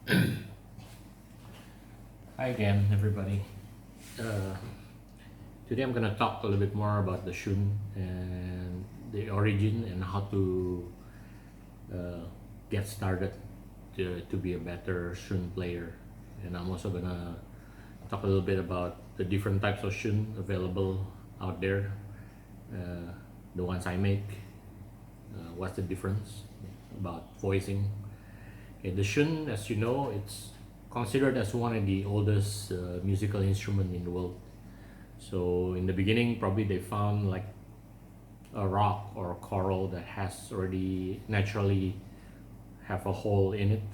Hi again, everybody. Uh, Today I'm gonna talk a little bit more about the Xun and the origin and how to uh, get started to be a better Xun player. And I'm also gonna talk a little bit about the different types of Xun available out there, uh, the ones I make, what's the difference about voicing. Okay, the Xun, as you know, it's considered as one of the oldest musical instrument in the world. So in the beginning, probably they found like a rock or a coral that has already naturally have a hole in it,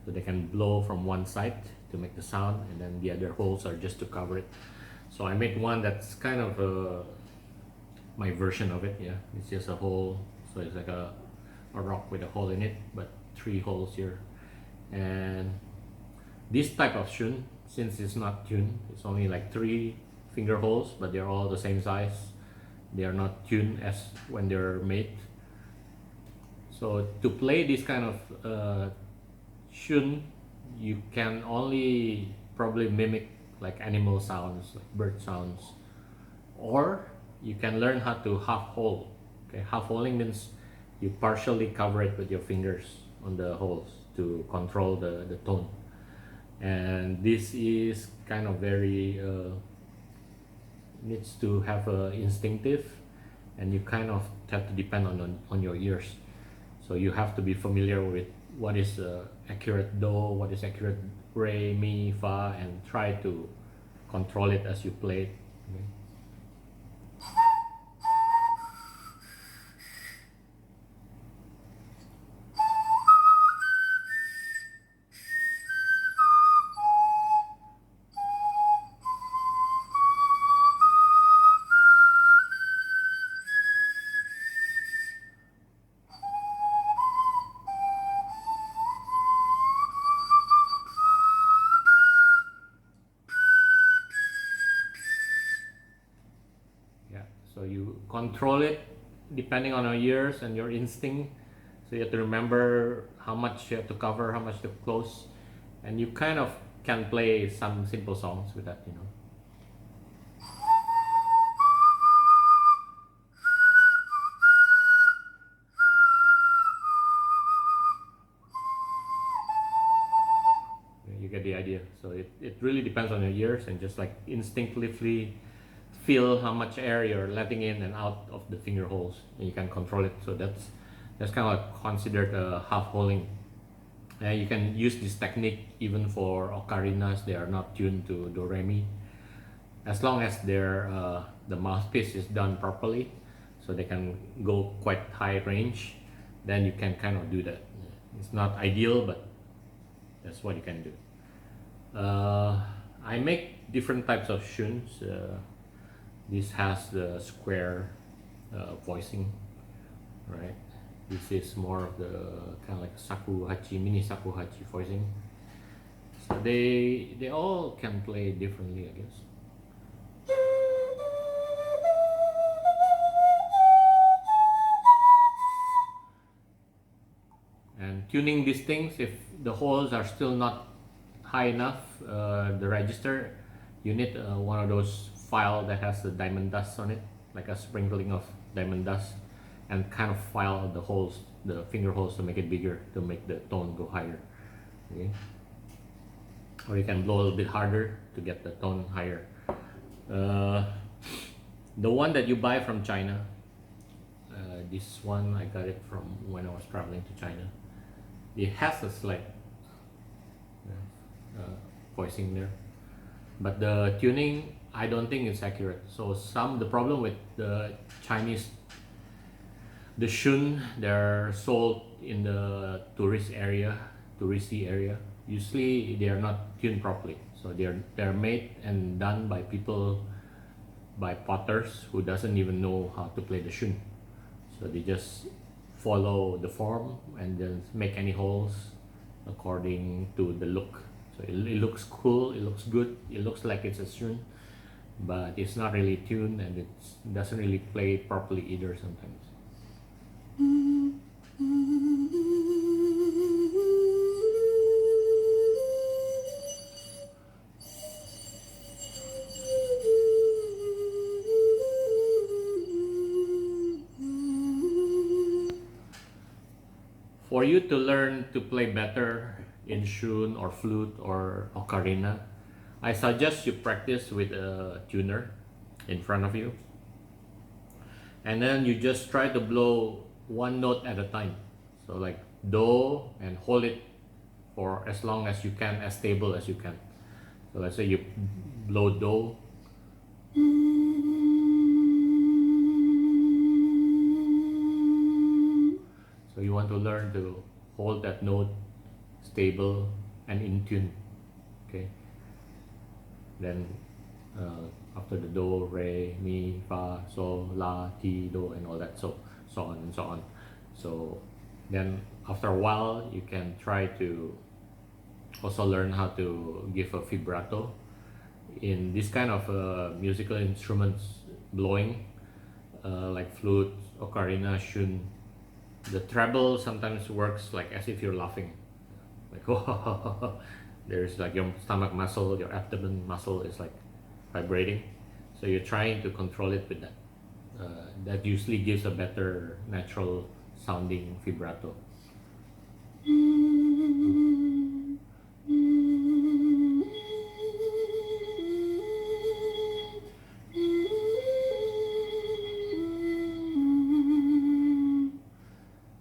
so they can blow from one side to make the sound, and then the other holes are just to cover it. So I made one that's kind of my version of it. Yeah, it's just a hole, so it's like a rock with a hole in it, but three holes here. And this type of Xun, since it's not tuned, it's only like three finger holes, but they're all the same size. They are not tuned as when they're made. So to play this kind of Xun, you can only probably mimic like animal sounds, like bird sounds, or you can learn how to half hole. Okay, half holing means you partially cover it with your fingers on the holes to control the tone. And this is kind of very needs to have a instinctive, and you kind of have to depend on your ears. So you have to be familiar with what is accurate do, what is accurate re, mi, fa, and try to control it as you play it. Okay? Yeah, so you control it depending on your ears and your instinct. So you have to remember how much you have to cover, how much to close, and you kind of can play some simple songs with that, you know. You get the idea. So it really depends on your ears, and just like instinctively feel how much air you're letting in and out of the finger holes, and you can control it. So that's kind of like considered a half holing. And you can use this technique even for ocarinas. They are not tuned to do re mi, as long as their the mouthpiece is done properly, so they can go quite high range. Then you can kind of do that. It's not ideal, but that's what you can do. I make different types of shuns. This has the square voicing, right? This is more of the kind of like sakuhachi, mini sakuhachi voicing. So they all can play differently, I guess. And tuning these things, if the holes are still not high enough, the register, you need one of those file that has the diamond dust on it, like a sprinkling of diamond dust, and kind of file the holes, the finger holes, to make it bigger, to make the tone go higher. Okay? Or you can blow a little bit harder to get the tone higher. Uh, the one that you buy from China, this one I got it from when I was traveling to China. It has a slight voicing there, but the tuning I don't think it's accurate. So the problem with the Chinese, the Shun, they're sold in the touristy area. Usually they are not tuned properly, so they're made and done by people, by potters who doesn't even know how to play the Shun. So they just follow the form and then make any holes according to the look. So it looks cool, it looks good, it looks like it's a Shun, but it's not really tuned, and it doesn't really play properly either sometimes. you to learn to play better in Xun or flute or ocarina, I suggest you practice with a tuner in front of you, and then you just try to blow one note at a time. So like do, and hold it for as long as you can, as stable as you can. So let's say you blow do, so you want to learn to hold that note stable and in tune. Okay, then after the do, re, mi, fa, sol, la, ti, do, and all that, so on and so on. So then after a while you can try to also learn how to give a vibrato in this kind of musical instruments blowing, like flute, ocarina, Xun. The treble sometimes works like as if you're laughing, like there's like your stomach muscle, your abdomen muscle is like vibrating, so you're trying to control it with that. That usually gives a better natural sounding vibrato.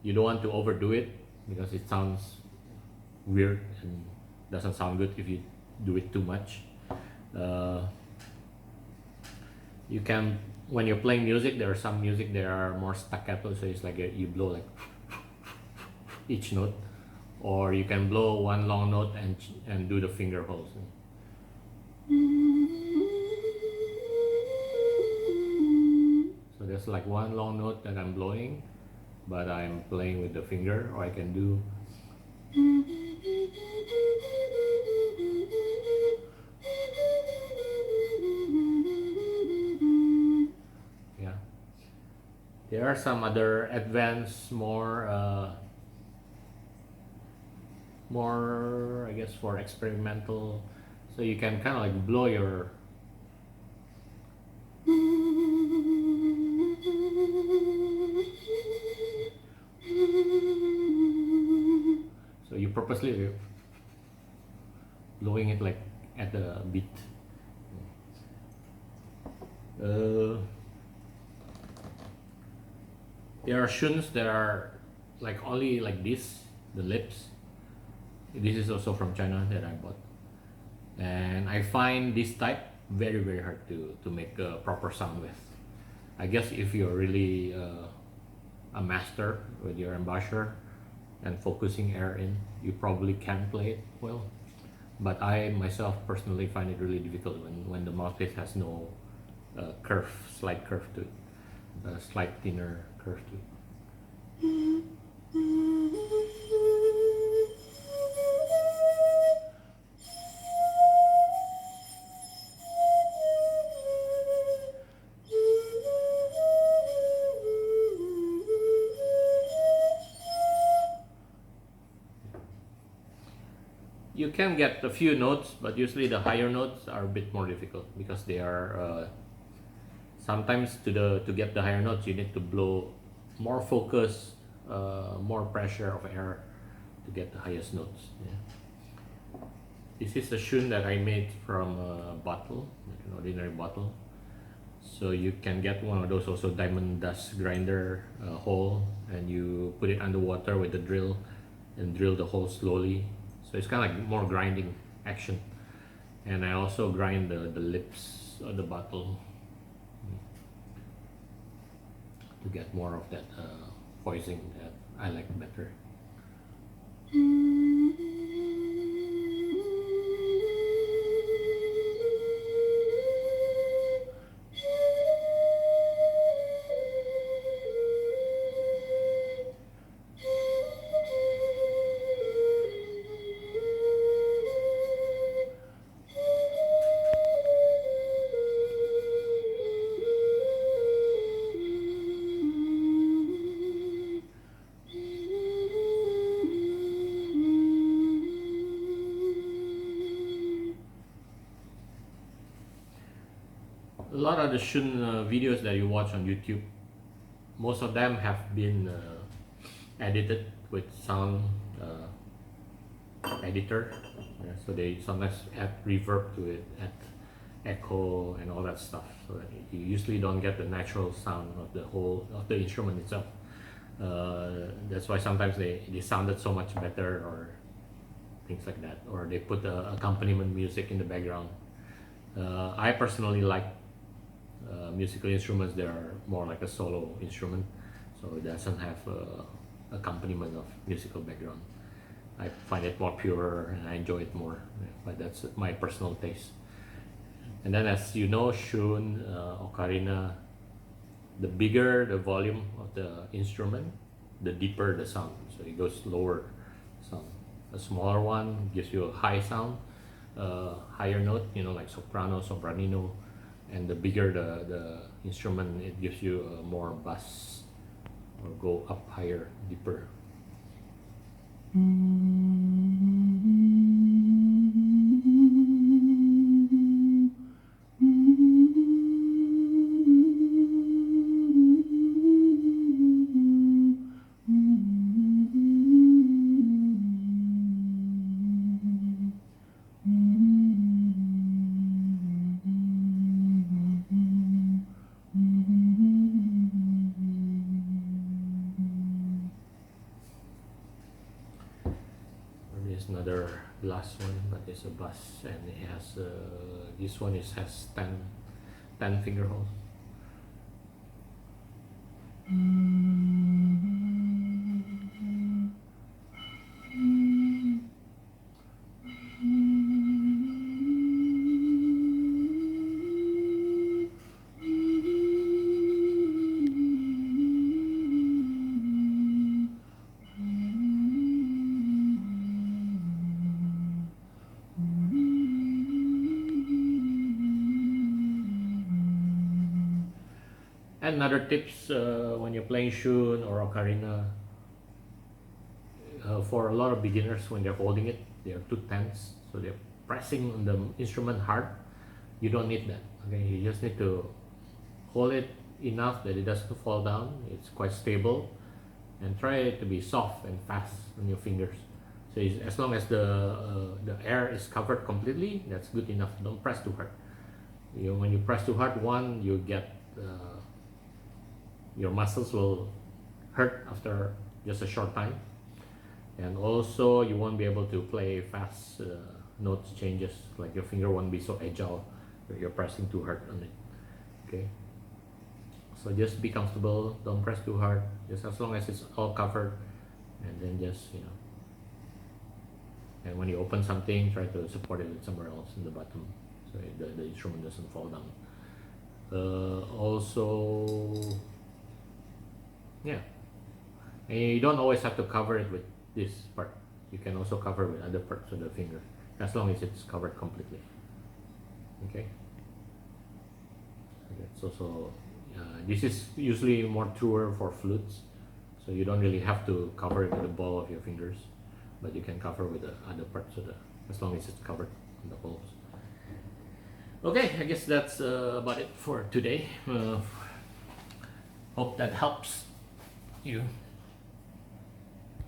You don't want to overdo it because it sounds weird and doesn't sound good if you do it too much. You can, when you're playing music, there are some music that are more staccato, so it's like you blow like each note, or you can blow one long note and do the finger holes. So there's like one long note that I'm blowing, but I'm playing with the finger, or I can do yeah. There are some other advanced, more I guess for experimental, so you can kind of like blow your so you purposely blowing it like at the beat. There are Xuns that are like only like this, the lips. This is also from China that I bought, and I find this type very hard to make a proper sound with. I guess if you're really a master with your embouchure and focusing air in, you probably can play it well, but I myself personally find it really difficult when the mouthpiece has no curve, slight curve to it, a slight thinner curve to it. You can get a few notes, but usually the higher notes are a bit more difficult because they are sometimes to get the higher notes you need to blow more focus, more pressure of air to get the highest notes. Yeah. This is a Xun that I made from a bottle, like an ordinary bottle. So you can get one of those also diamond dust grinder hole, and you put it underwater with the drill and drill the hole slowly. So it's kind of like more grinding action. And I also grind the lips of the bottle to get more of that voicing that I like better. A lot of the Xun videos that you watch on YouTube, most of them have been edited with sound editor. Yeah, so they sometimes add reverb to it, add echo and all that stuff. So that you usually don't get the natural sound of the instrument itself. That's why sometimes they sounded so much better or things like that, or they put the accompaniment music in the background. I personally like musical instruments that are more like a solo instrument, so it doesn't have accompaniment of musical background. I find it more pure and I enjoy it more, yeah, but that's my personal taste. And then, as you know, Shun, ocarina, the bigger the volume of the instrument, the deeper the sound. So it goes lower sound. A smaller one gives you a high sound, higher note, like soprano, sopranino, and the bigger the instrument, it gives you more bass or go up higher, deeper. There's another last one, but it's a bass, and it has this one has 10 finger holes. And other tips when you're playing Shun or ocarina, for a lot of beginners, when they're holding it, they're too tense, so they're pressing on the instrument hard. You don't need that. Okay, you just need to hold it enough that it doesn't fall down. It's quite stable, and try it to be soft and fast on your fingers. So as long as the air is covered completely, that's good enough. Don't press too hard. When you press too hard, one, you get your muscles will hurt after just a short time, and also you won't be able to play fast notes changes, like your finger won't be so agile if you're pressing too hard on it. Okay, so just be comfortable, don't press too hard, just as long as it's all covered, and then just and when you open something, try to support it with somewhere else in the bottom so the instrument doesn't fall down. Also, yeah, and you don't always have to cover it with this part. You can also cover with other parts of the finger, as long as it's covered completely. Okay, that's also this is usually more truer for flutes, so you don't really have to cover it with the ball of your fingers, but you can cover with the other parts of as long as it's covered in the balls. Okay, I guess that's about it for today. Hope that helps you